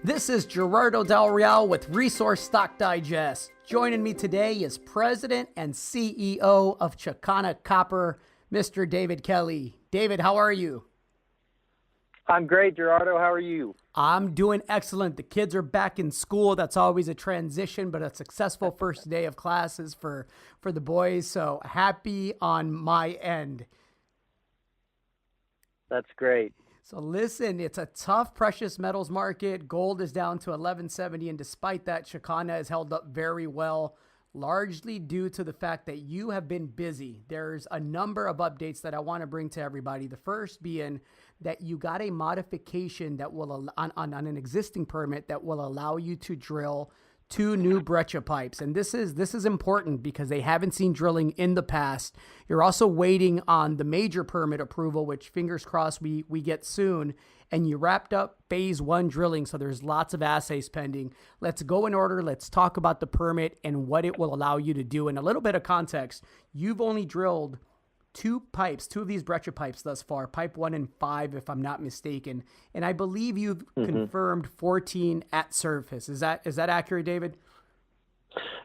This is Gerardo Del Real with Resource Stock Digest. Joining me today is President and CEO of Chakana Copper, Mr. David Kelley. David, how are you? I'm great, Gerardo. How are you? I'm doing excellent. The kids are back in school. That's always a transition, but a successful first day of classes for the boys. So happy on my end. That's great. So listen, it's a tough precious metals market. Gold is down to 1170, and despite that, Chakana has held up very well, largely due to the fact that you have been busy. There's a number of updates that I want to bring to everybody. The first being that you got a modification that will on an existing permit that will allow you to drill 2 new breccia pipes. And this is important because they haven't seen drilling in the past. You're also waiting on the major permit approval, which fingers crossed we get soon. And you wrapped up phase 1 drilling, so there's lots of assays pending. Let's go in order. Let's talk about the permit and what it will allow you to do. And a little bit of context, you've only drilled 2 of these breccia pipes thus far, pipe 1 and 5, if I'm not mistaken. And I believe you've confirmed 14 at surface. Is that accurate, David?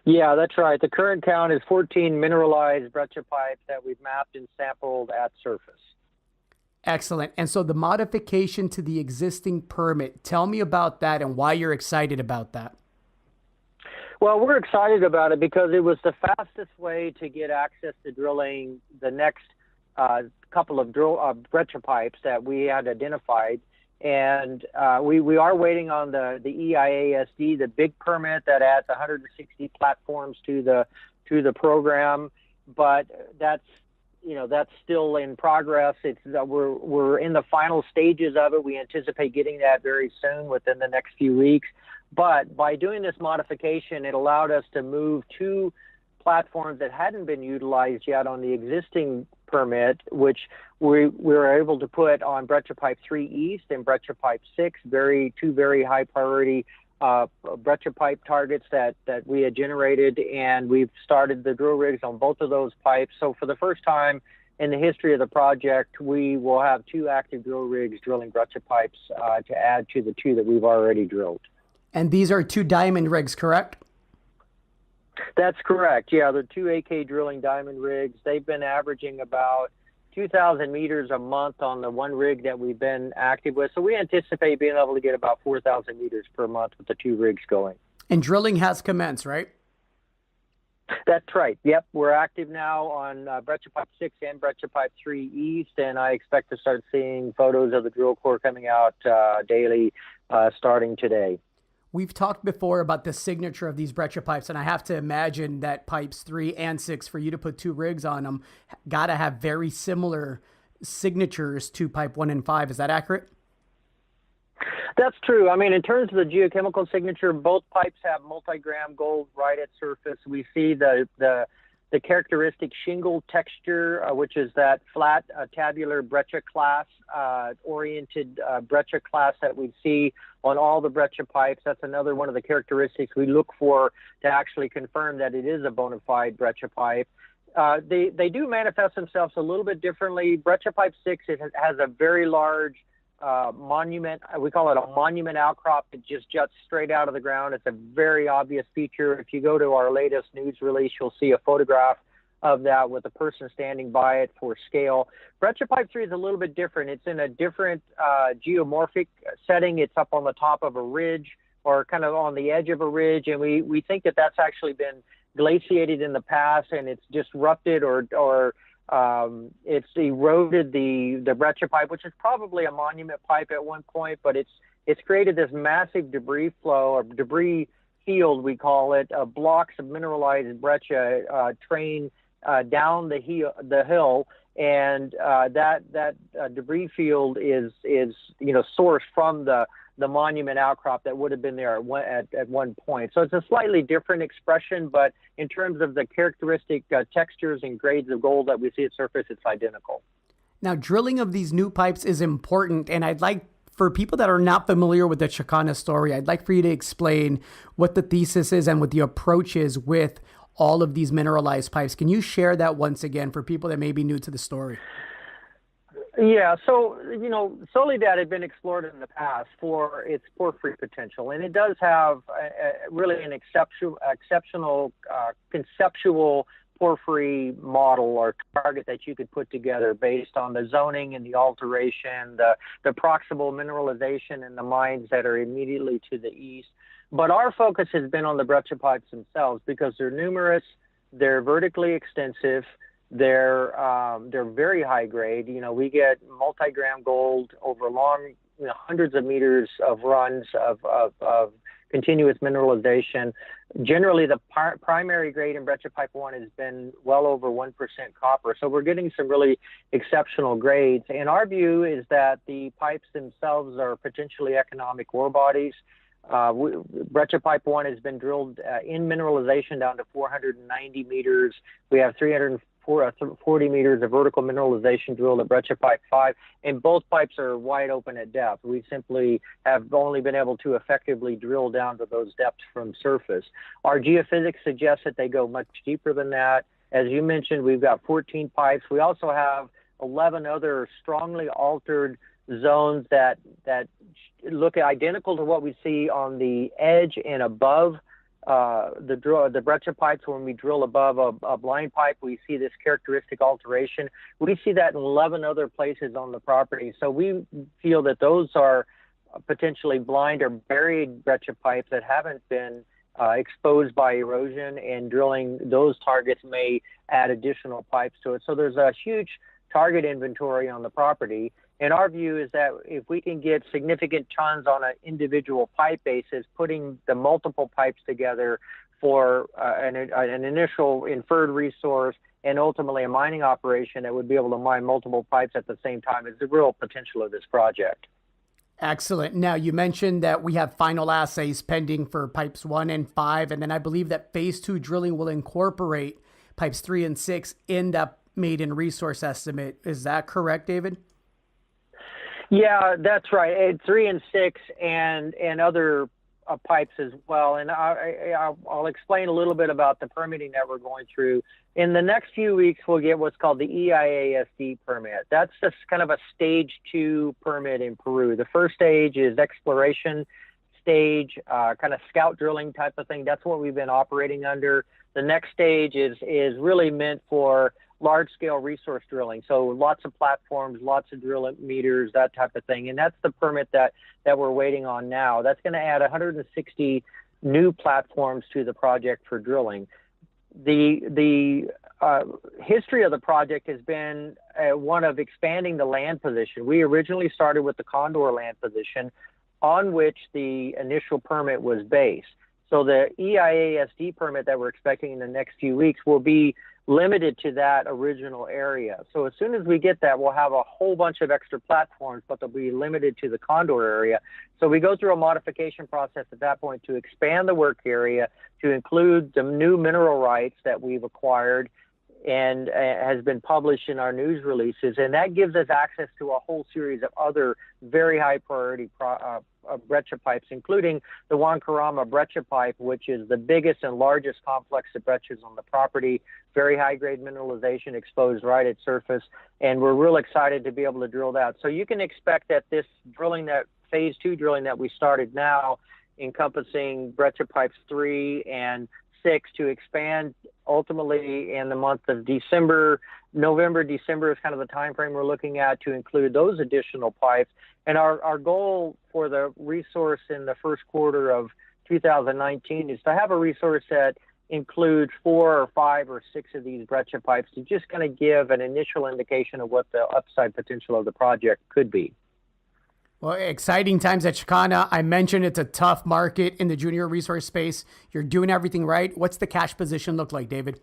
Yeah, that's right. The current count is 14 mineralized breccia pipes that we've mapped and sampled at surface. Excellent. And so the modification to the existing permit, tell me about that and why you're excited about that. Well, we're excited about it because it was the fastest way to get access to drilling the next couple of breccia pipes that we had identified. And we are waiting on the EIASD, the big permit that adds 160 platforms to the program. But that's still in progress. We're in the final stages of it. We anticipate getting that very soon, within the next few weeks. But by doing this modification, it allowed us to move 2 platforms that hadn't been utilized yet on the existing permit, which we were able to put on breccia pipe 3 East and breccia pipe 6, two very high priority breccia pipe targets that we had generated, and we've started the drill rigs on both of those pipes. So for the first time in the history of the project, we will have 2 active drill rigs drilling breccia pipes to add to the 2 that we've already drilled. And these are 2 diamond rigs, correct? That's correct. Yeah, they're 2 AK drilling diamond rigs. They've been averaging about 2,000 meters a month on the 1 rig that we've been active with. So we anticipate being able to get about 4,000 meters per month with the 2 rigs going. And drilling has commenced, right? That's right. Yep. We're active now on breccia pipe 6 and breccia pipe 3 East, and I expect to start seeing photos of the drill core coming out daily starting today. We've talked before about the signature of these breccia pipes, and I have to imagine that pipes 3 and 6, for you to put 2 rigs on them, got to have very similar signatures to pipe 1 and 5. Is that accurate? That's true. I mean, in terms of the geochemical signature, both pipes have multi-gram gold right at surface. We see the characteristic shingle texture, which is that flat tabular breccia class oriented breccia class that we see on all the breccia pipes. That's another one of the characteristics we look for to actually confirm that it is a bona fide breccia pipe. They do manifest themselves a little bit differently. Breccia pipe 6 has a very large monument. We call it a monument outcrop. It just juts straight out of the ground. It's a very obvious feature. If you go to our latest news release, you'll see a photograph of that with a person standing by it for scale. Breccia pipe 3 is a little bit different. It's in a different geomorphic setting. It's up on the top of a ridge, or kind of on the edge of a ridge, and we think that that's actually been glaciated in the past, and it's disrupted or it's eroded the breccia pipe, which is probably a monument pipe at one point, but it's created this massive debris flow, or debris field, we call it, blocks of mineralized breccia train down the hill, and that debris field is sourced from the monument outcrop that would have been there at one point. So it's a slightly different expression, but in terms of the characteristic textures and grades of gold that we see at surface, it's identical. Now, drilling of these new pipes is important, and I'd like, for people that are not familiar with the Chakana story, I'd like for you to explain what the thesis is and what the approach is with all of these mineralized pipes. Can you share that once again for people that may be new to the story? Yeah, so Soledad had been explored in the past for its porphyry potential, and it does have really an exceptional conceptual porphyry model or target that you could put together based on the zoning and the alteration, the proximal mineralization and the mines that are immediately to the east. But our focus has been on the breccia pipes themselves because they're numerous, they're vertically extensive. They're very high grade. We get multi-gram gold over long, hundreds of meters of runs of continuous mineralization. Generally, the primary grade in breccia pipe 1 has been well over 1% copper. So we're getting some really exceptional grades. And our view is that the pipes themselves are potentially economic ore bodies. Breccia pipe 1 has been drilled in mineralization down to 490 meters. We have 340 meters of vertical mineralization drilled at breccia pipe 5, and both pipes are wide open at depth. We simply have only been able to effectively drill down to those depths from surface. Our geophysics suggests that they go much deeper than that. As you mentioned, we've got 14 pipes. We also have 11 other strongly altered zones that look identical to what we see on the edge and above the breccia pipes. When we drill above a blind pipe, we see this characteristic alteration. We see that in 11 other places on the property. So we feel that those are potentially blind or buried breccia pipes that haven't been exposed by erosion, and drilling those targets may add additional pipes to it. So there's a huge target inventory on the property. And our view is that if we can get significant tons on an individual pipe basis, putting the multiple pipes together for an initial inferred resource and ultimately a mining operation that would be able to mine multiple pipes at the same time, is the real potential of this project. Excellent. Now, you mentioned that we have final assays pending for pipes 1 and 5, and then I believe that phase 2 drilling will incorporate pipes 3 and 6 in that maiden resource estimate. Is that correct, David? Yeah, that's right. 3 and 6 and other pipes as well. And I'll explain a little bit about the permitting that we're going through. In the next few weeks, we'll get what's called the EIASD permit. That's just kind of a stage 2 permit in Peru. The first stage is exploration stage, kind of scout drilling type of thing. That's what we've been operating under. The next stage is really meant for large-scale resource drilling. So lots of platforms, lots of drill meters, that type of thing. And that's the permit that we're waiting on now. That's going to add 160 new platforms to the project for drilling. The history of the project has been one of expanding the land position. We originally started with the Condor land position on which the initial permit was based. So the EIASD permit that we're expecting in the next few weeks will be limited to that original area. So as soon as we get that, we'll have a whole bunch of extra platforms, but they'll be limited to the Condor area. So we go through a modification process at that point to expand the work area to include the new mineral rights that we've acquired and has been published in our news releases. And that gives us access to a whole series of other very high priority breccia pipes, including the Huancarama breccia pipe, which is the biggest and largest complex of breccias on the property, very high grade mineralization exposed right at surface. And we're real excited to be able to drill that. So you can expect that this drilling, that phase 2 drilling that we started now, encompassing breccia pipes 3 and 6, to expand ultimately in the month of December. November, December is kind of the time frame we're looking at to include those additional pipes. And our goal for the resource in the first quarter of 2019 is to have a resource that includes 4 or 5 or 6 of these breccia pipes to just kind of give an initial indication of what the upside potential of the project could be. Well, exciting times at Chakana. I mentioned it's a tough market in the junior resource space. You're doing everything right. What's the cash position look like, David?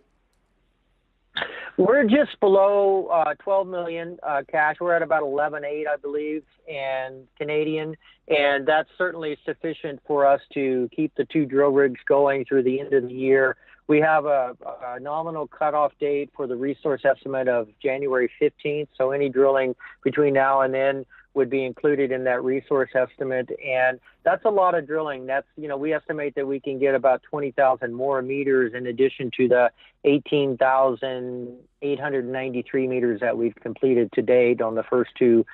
We're just below 12 million cash. We're at about 11.8, I believe, and Canadian, and that's certainly sufficient for us to keep the 2 drill rigs going through the end of the year. We have a nominal cutoff date for the resource estimate of January 15th, so any drilling between now and then would be included in that resource estimate. And that's a lot of drilling. That's, we estimate that we can get about 20,000 more meters in addition to the 18,893 meters that we've completed to date on the first two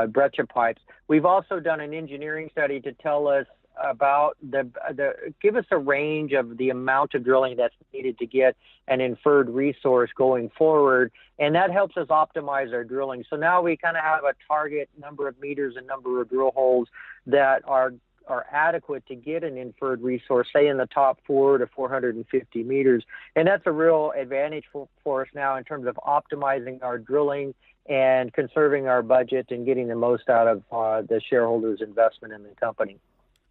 breccia pipes. We've also done an engineering study to tell us about give us a range of the amount of drilling that's needed to get an inferred resource going forward, and that helps us optimize our drilling. So now we kind of have a target number of meters and number of drill holes that are adequate to get an inferred resource, say in the top 4 to 450 meters, and that's a real advantage for us now in terms of optimizing our drilling and conserving our budget and getting the most out of the shareholders' investment in the company.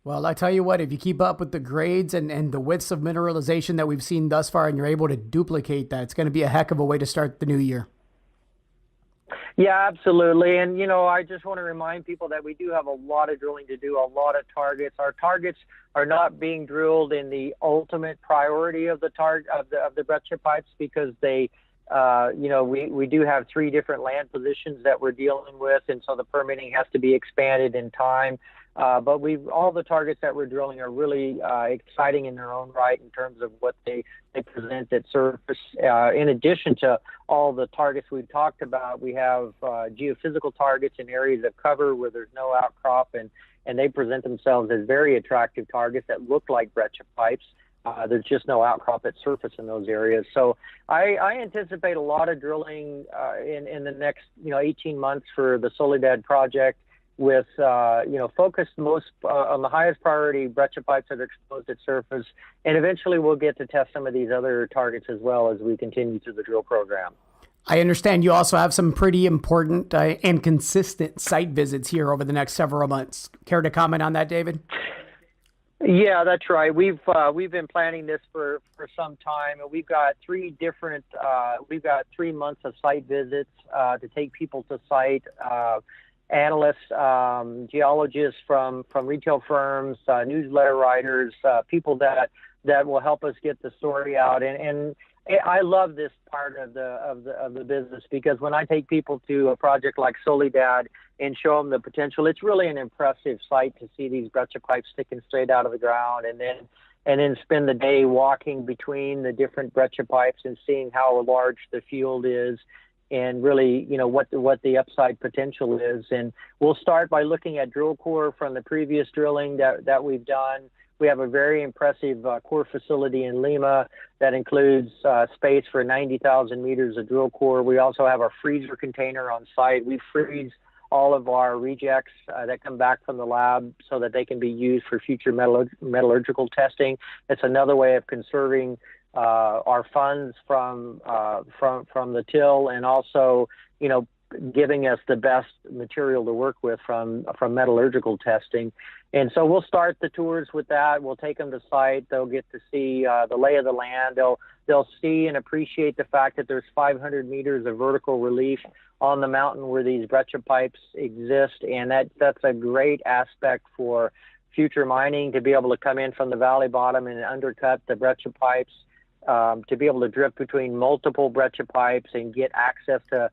Well, I tell you what, if you keep up with the grades and the widths of mineralization that we've seen thus far and you're able to duplicate that, it's going to be a heck of a way to start the new year. Yeah, absolutely. And, I just want to remind people that we do have a lot of drilling to do, a lot of targets. Our targets are not being drilled in the ultimate priority of the breccia pipes because they, we do have 3 different land positions that we're dealing with, and so the permitting has to be expanded in time. But all the targets that we're drilling are really exciting in their own right in terms of what they present at surface. In addition to all the targets we've talked about, we have geophysical targets in areas of cover where there's no outcrop, and they present themselves as very attractive targets that look like breccia pipes. There's just no outcrop at surface in those areas. So I anticipate a lot of drilling in the next 18 months for the Soledad project, with focused most on the highest priority breccia pipes that are exposed at surface, and eventually we'll get to test some of these other targets as well as we continue through the drill program. I understand you also have some pretty important and consistent site visits here over the next several months. Care to comment on that, David? Yeah, that's right. We've been planning this for some time, and we've got 3 months of site visits to take people to site. Analysts, geologists from retail firms, newsletter writers, people that will help us get the story out. And I love this part of the business, because when I take people to a project like Soledad and show them the potential, it's really an impressive sight to see these breccia pipes sticking straight out of the ground, and then spend the day walking between the different breccia pipes and seeing how large the field is, and really, what the upside potential is. And we'll start by looking at drill core from the previous drilling that we've done. We have a very impressive core facility in Lima that includes space for 90,000 meters of drill core. We also have our freezer container on site. We freeze all of our rejects that come back from the lab so that they can be used for future metallurgical testing. It's another way of conserving our funds from the till, and also, giving us the best material to work with from metallurgical testing. And so we'll start the tours with that. We'll take them to site. They'll get to see the lay of the land. They'll see and appreciate the fact that there's 500 meters of vertical relief on the mountain where these breccia pipes exist, and that's a great aspect for future mining, to be able to come in from the valley bottom and undercut the breccia pipes, to be able to drift between multiple breccia pipes and get access to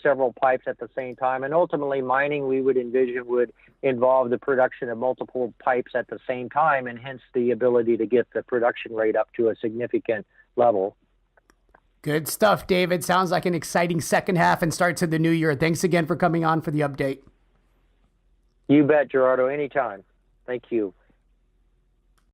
several pipes at the same time. And ultimately, mining, we would envision, would involve the production of multiple pipes at the same time, and hence the ability to get the production rate up to a significant level. Good stuff, David. Sounds like an exciting second half and start to the new year. Thanks again for coming on for the update. You bet, Gerardo. Anytime. Thank you.